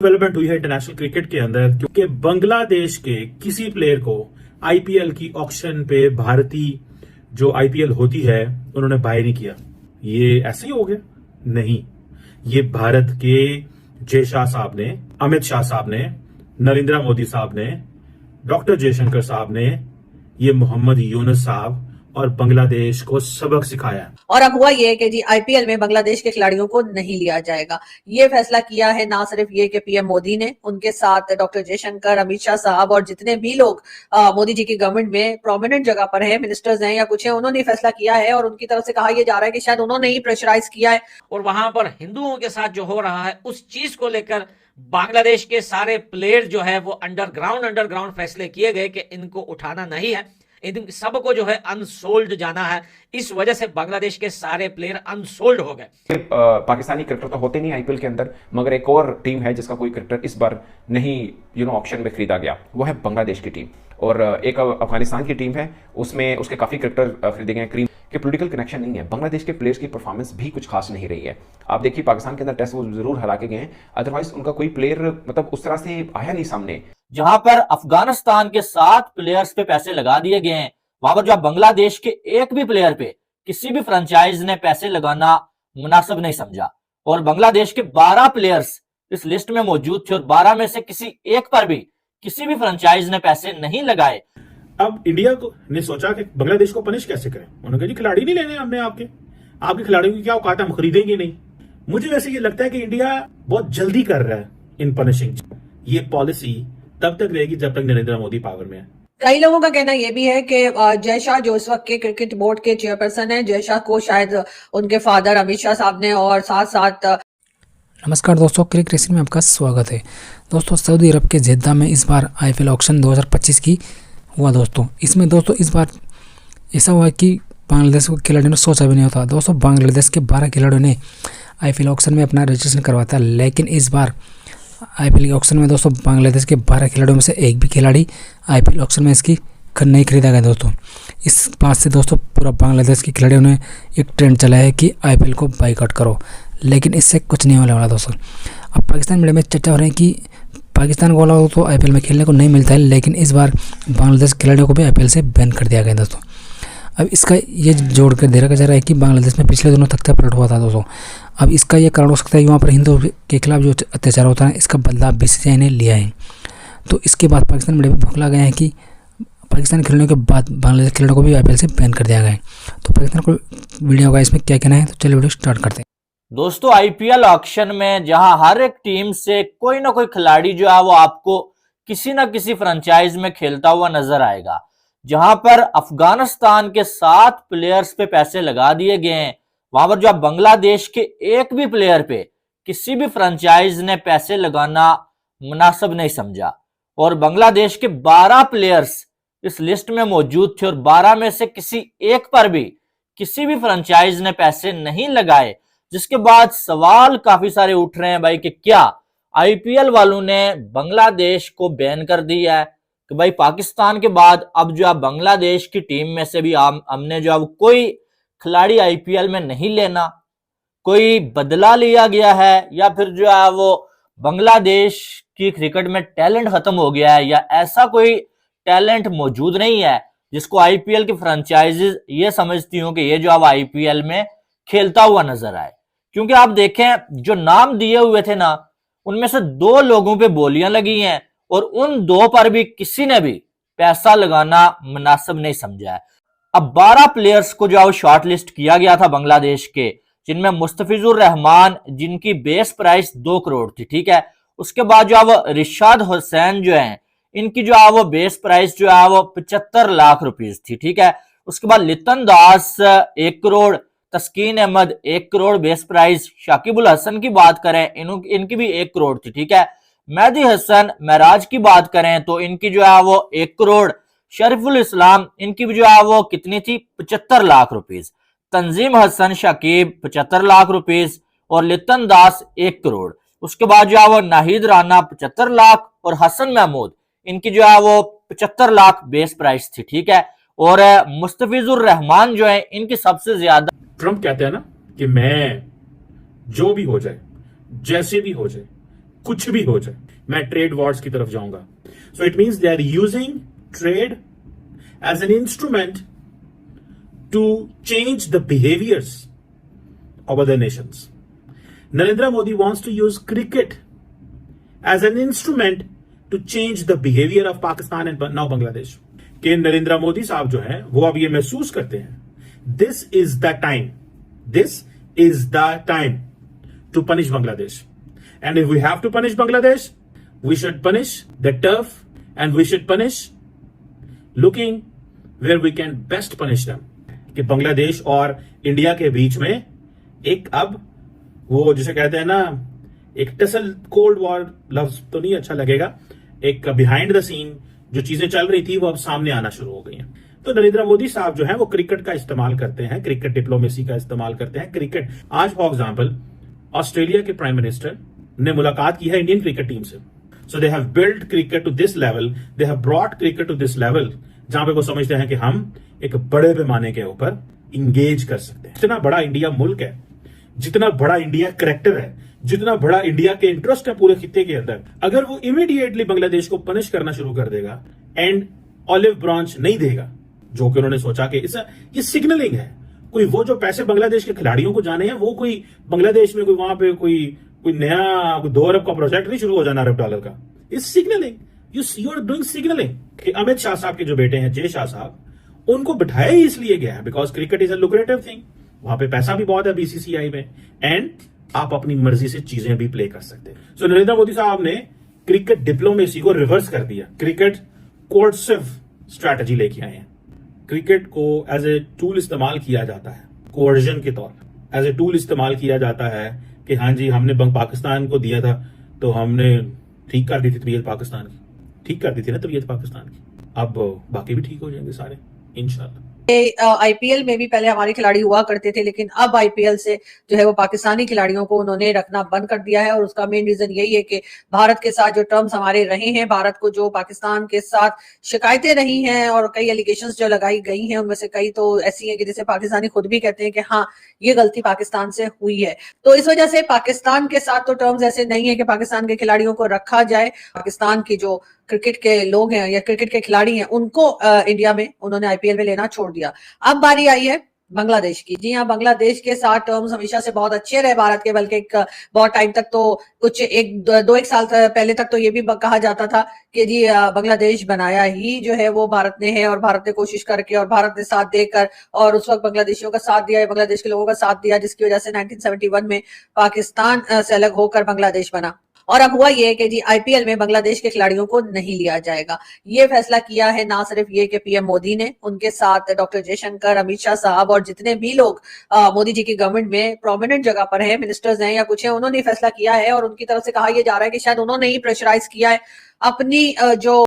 Development हुई है international cricket के अंदर, क्योंकि बांग्लादेश के किसी प्लेयर को आईपीएल की ऑक्शन पे भारतीय जो आईपीएल होती है उन्होंने बाय नहीं किया। ये ऐसे ही हो गया? नहीं, ये भारत के जय शाह साहब ने, अमित शाह साहब ने, नरेंद्र मोदी साहब ने, डॉक्टर जयशंकर साहब ने, ये मोहम्मद यूनुस साहब और बांग्लादेश को सबक सिखाया। और अब हुआ ये कि जी आईपीएल में बांग्लादेश के खिलाड़ियों को नहीं लिया जाएगा। ये फैसला किया है ना सिर्फ ये कि पीएम मोदी ने, उनके साथ डॉक्टर जयशंकर, अमित शाह साहब और जितने भी लोग मोदी जी की गवर्नमेंट में प्रोमिनेंट जगह पर हैं, मिनिस्टर्स हैं या कुछ हैं, उन्होंने फैसला किया है और उनकी तरफ से कहा यह जा रहा है कि शायद उन्होंने ही प्रेशराइज किया है। और वहां पर हिंदुओं के साथ जो हो रहा है उस चीज को लेकर बांग्लादेश के सारे प्लेयर जो है वो अंडरग्राउंड फैसले किए गए कि इनको उठाना नहीं है, इन सबको जो है अनसोल्ड जाना है। इस वजह से बांग्लादेश के सारे प्लेयर अनसोल्ड हो गए। पाकिस्तानी क्रिकेटर तो होते नहीं आईपीएल के अंदर, मगर एक और टीम है जिसका कोई क्रिकेटर इस बार नहीं ऑक्शन में खरीदा गया, वो है बांग्लादेश की टीम। और एक अफगानिस्तान की टीम है, उसमें उसके काफी क्रिकेटर खरीदे गए। क्रीम के पॉलिटिकल कनेक्शन नहीं है। बांग्लादेश के प्लेयर्स की परफॉर्मेंस भी कुछ खास नहीं रही है। आप देखिए पाकिस्तान के अंदर टेस्ट वो जरूर हरा के गए हैं, अदरवाइज उनका कोई प्लेयर मतलब उस तरह से आया नहीं सामने। जहां पर अफगानिस्तान के 7 प्लेयर्स पे पैसे लगा दिए गए हैं, वहां पर जो बांग्लादेश के एक भी प्लेयर पे किसी भी फ्रेंचाइज ने पैसे लगाना मुनासिब नहीं समझा। और बांग्लादेश के 12 प्लेयर्स इस लिस्ट में मौजूद थे और 12 में से किसी एक पर भी किसी भी फ्रेंचाइज ने पैसे नहीं लगाए। अब इंडिया को ने सोचा कि बांग्लादेश को पनिश कैसे करें। उन्होंने कहा जी खिलाड़ी नहीं लेने हमने, आपके खिलाड़ियों की क्या औकात, हम खरीदेंगे नहीं। मुझे वैसे ये लगता है कि इंडिया बहुत जल्दी कर रहा है इन पनिशिंग। ये पॉलिसी तब तक रहेगी जब तक नरेंद्र मोदी पावर में है। कई लोगों का कहना यह भी है कि जय शाह जो इस वक्त के क्रिकेट बोर्ड के चेयरपर्सन हैं, जय शाह को शायद उनके फादर अमित शाह साहब ने और साथ साथ नमस्कार दोस्तों, क्रिकेट रेसिंग में आपका स्वागत है। दोस्तों सऊदी अरब के जेद्दा में इस बार आईपीएल ऑक्शन 2025 की हुआ दोस्तों। इसमें दोस्तों इस बार ऐसा हुआ कि बांग्लादेश के खिलाड़ियों ने सोचा भी नहीं होता। दोस्तों बांग्लादेश के 12 खिलाड़ियों ने आईपीएल ऑक्शन में अपना रजिस्ट्रेशन करवाया था, लेकिन इस बार आईपीएल के ऑक्शन में दोस्तों बांग्लादेश के 12 खिलाड़ियों में से एक भी खिलाड़ी आईपीएल ऑक्शन में इसकी नहीं खरीदा गया दोस्तों। इस बात से दोस्तों पूरा बांग्लादेश के खिलाड़ियों ने एक ट्रेंड चलाया है कि आईपीएल को बाइकआउट करो, लेकिन इससे कुछ नहीं होने वाला दोस्तों। अब पाकिस्तान मीडिया में चर्चा हो रही है कि पाकिस्तान वालों को आईपीएल में खेलने को नहीं मिलता है, लेकिन इस बार बांग्लादेश खिलाड़ियों को भी आईपीएल से बैन कर दिया गया दोस्तों। अब इसका ये जोड़ कर दे रखा जा रहा है कि बांग्लादेश में पिछले दिनों तख्ता पलट हुआ था दोस्तों। अब इसका ये कारण हो सकता है कि वहाँ पर हिंदुओं के खिलाफ जो अत्याचार होता है इसका बदलाव बीसीसीआई ने लिया है। तो इसके बाद पाकिस्तान मीडिया में भुखला गया है कि पाकिस्तान खिलाड़ियों के बाद बांग्लादेश खिलाड़ियों को भी आईपीएल से बैन कर दिया गया है। तो पाकिस्तान को वीडियो का इसमें क्या कहना है, तो चलिए वीडियो स्टार्ट करते हैं। दोस्तों आईपीएल ऑक्शन में जहां हर एक टीम से कोई ना कोई खिलाड़ी जो है वो आपको किसी ना किसी फ्रेंचाइज में खेलता हुआ नजर आएगा। जहां पर अफगानिस्तान के 7 प्लेयर्स पे पैसे लगा दिए गए हैं, वहां पर जो बांग्लादेश के एक भी प्लेयर पे किसी भी फ्रेंचाइज ने पैसे लगाना मुनासिब नहीं समझा। और बांग्लादेश के 12 प्लेयर्स इस लिस्ट में मौजूद थे और 12 में से किसी एक पर भी किसी भी फ्रेंचाइज ने पैसे नहीं लगाए। जिसके बाद सवाल काफी सारे उठ रहे हैं भाई कि क्या आईपीएल वालों ने बांग्लादेश को बैन कर दिया है कि भाई पाकिस्तान के बाद अब जो है बांग्लादेश की टीम में से भी हमने जो है कोई खिलाड़ी आईपीएल में नहीं लेना, कोई बदला लिया गया है, या फिर जो है वो बांग्लादेश की क्रिकेट में टैलेंट खत्म हो गया है, या ऐसा कोई टैलेंट मौजूद नहीं है जिसको आईपीएल की फ्रेंचाइजीज ये समझती हूँ कि ये जो अब आईपीएल में खेलता हुआ नजर आए। क्योंकि आप देखें जो नाम दिए हुए थे ना, उनमें से 2 लोगों पे बोलियां लगी हैं और उन 2 पर भी किसी ने भी पैसा लगाना मुनासिब नहीं समझा है। अब 12 प्लेयर्स को जो शॉर्ट लिस्ट किया गया था बांग्लादेश के, जिनमें मुस्तफिजुर रहमान जिनकी बेस प्राइस 2 करोड़ थी, ठीक है। उसके बाद जो है रिशाद हुसैन जो है इनकी जो है वो बेस प्राइस जो है वो 75 लाख रुपीस थी, ठीक है। उसके बाद लितन दास 1 करोड़, तस्कीन अहमद 1 करोड़ बेस प्राइस, शाकिबुल हसन की बात करें इनकी भी 1 करोड़ थी, ठीक है। मेहदी हसन महराज की बात करें तो इनकी जो है वो 1 करोड़, शरीफुल इस्लाम इनकी भी जो है वो कितनी थी 75 लाख रुपीस, तंजीम हसन शाकिब 75 लाख रुपीस और लितन दास 1 करोड़। उसके बाद जो है वो नाहिद राना 75 लाख और हसन महमूद इनकी जो है वो 75 लाख बेस प्राइस थी, ठीक है। और मुस्तफिजुर रहमान जो है इनकी सबसे ज्यादा। ट्रंप कहते हैं ना कि मैं जो भी हो जाए, जैसे भी हो जाए, कुछ भी हो जाए, मैं ट्रेड वॉर्स की तरफ जाऊंगा। So it means they are using trade as an instrument to change the behaviours of other nations. Narendra Modi wants to use cricket as an instrument to change the behavior of Pakistan and now Bangladesh. कि नरेंद्र मोदी साहब जो हैं वो अब ये महसूस करते हैं this is the time to punish Bangladesh, and if we have to punish Bangladesh, we should punish the turf and we should punish looking where we can best punish them. कि बांग्लादेश और इंडिया के बीच में एक अब वो जिसे कहते हैं ना, एक टसल, कोल्ड वॉर लफ्ज तो नहीं अच्छा लगेगा, एक बिहाइंड द सीन जो चीजें चल रही थी वो अब सामने आना शुरू हो गई हैं। तो नरेंद्र मोदी साहब जो है वो क्रिकेट का इस्तेमाल करते हैं, क्रिकेट डिप्लोमेसी का इस्तेमाल करते हैं। क्रिकेट आज फॉर एग्जांपल ऑस्ट्रेलिया के प्राइम मिनिस्टर ने मुलाकात की है इंडियन क्रिकेट टीम से। So they have build cricket to this level, they have brought cricket to this level, जहां पे वो समझते हैं कि हम एक बड़े पैमाने के ऊपर इंगेज कर सकते हैं। जितना बड़ा इंडिया मुल्क है, जितना बड़ा इंडिया करेक्टर है, जितना बड़ा इंडिया के इंटरेस्ट है पूरे खित्ते के अंदर, अगर वो इमीडिएटली बांग्लादेश को पनिश करना शुरू कर देगा एंड ऑलिव ब्रांच नहीं देगा, जो कि उन्होंने सोचा कि ये सिग्नलिंग है, कोई वो जो पैसे बांग्लादेश के खिलाड़ियों को जाने हैं वो कोई बांग्लादेश में कोई वहां पे कोई नया 2 अरब का प्रोजेक्ट नहीं शुरू हो जाना अरब डॉलर का। इस signalling, you are doing signalling. कि अमित शाह साहब के जो बेटे हैं जय शाह साहब, उनको बिठाया ही इसलिए गया है because cricket is a lucrative thing, वहां पे पैसा भी बहुत है बीसीसीआई में, एंड आप अपनी मर्जी से चीजें भी प्ले कर सकते हैं। सो नरेंद्र मोदी साहब ने क्रिकेट डिप्लोमेसी को रिवर्स कर दिया, क्रिकेट कोर्सिव स्ट्रैटेजी लेके आए हैं। क्रिकेट को एज ए टूल इस्तेमाल किया जाता है, कोवर्जन के तौर पर एज ए टूल इस्तेमाल किया जाता है कि हाँ जी हमने पाकिस्तान को दिया था तो हमने ठीक कर दी थी तबीयत पाकिस्तान की, ठीक कर दी थी ना तबीयत पाकिस्तान की, अब बाकी भी ठीक हो जाएंगे सारे इंशाल्लाह। आईपीएल में भी पहले हमारे खिलाड़ी हुआ करते थे, लेकिन अब आईपीएल से जो है वो पाकिस्तानी खिलाड़ियों को उन्होंने रखना बंद कर दिया है। और उसका मेन रीजन यही है कि भारत के साथ जो टर्म्स हमारे रहे हैं, भारत को जो पाकिस्तान के साथ शिकायतें रही हैं और कई एलिगेशंस जो लगाई गई हैं, उनमें से कई तो ऐसी हैं कि जिसे पाकिस्तानी खुद भी कहते हैं कि हाँ ये गलती पाकिस्तान से हुई है। तो इस वजह से पाकिस्तान के साथ तो टर्म्स ऐसे नहीं है कि पाकिस्तान के खिलाड़ियों को रखा जाए। पाकिस्तान की जो क्रिकेट के लोग हैं या क्रिकेट के खिलाड़ी हैं, उनको इंडिया में उन्होंने आईपीएल में लेना छोड़ दिया। अब बारी आई है बांग्लादेश की। जी हाँ, बांग्लादेश के साथ टर्म्स हमेशा से बहुत अच्छे रहे भारत के, बल्कि बहुत टाइम तक तो कुछ एक साल पहले तक तो ये भी कहा जाता था कि जी बांग्लादेश बनाया ही जो है वो भारत ने है, और भारत ने कोशिश करके और भारत ने साथ देकर और उस वक्त बांग्लादेशियों का साथ दिया, बांग्लादेश के लोगों का साथ दिया, जिसकी वजह से 1971 में पाकिस्तान से अलग होकर बांग्लादेश बना। और अब हुआ ये कि जी आईपीएल में बांग्लादेश के खिलाड़ियों को नहीं लिया जाएगा। ये फैसला किया है ना सिर्फ ये कि पीएम मोदी ने, उनके साथ डॉक्टर जयशंकर, अमित शाह साहब और जितने भी लोग मोदी जी की गवर्नमेंट में प्रोमिनेंट जगह पर हैं, मिनिस्टर्स हैं या कुछ हैं, उन्होंने फैसला किया है। और उनकी तरफ से कहा यह जा रहा है कि शायद उन्होंने ही प्रेशराइज किया है अपनी जो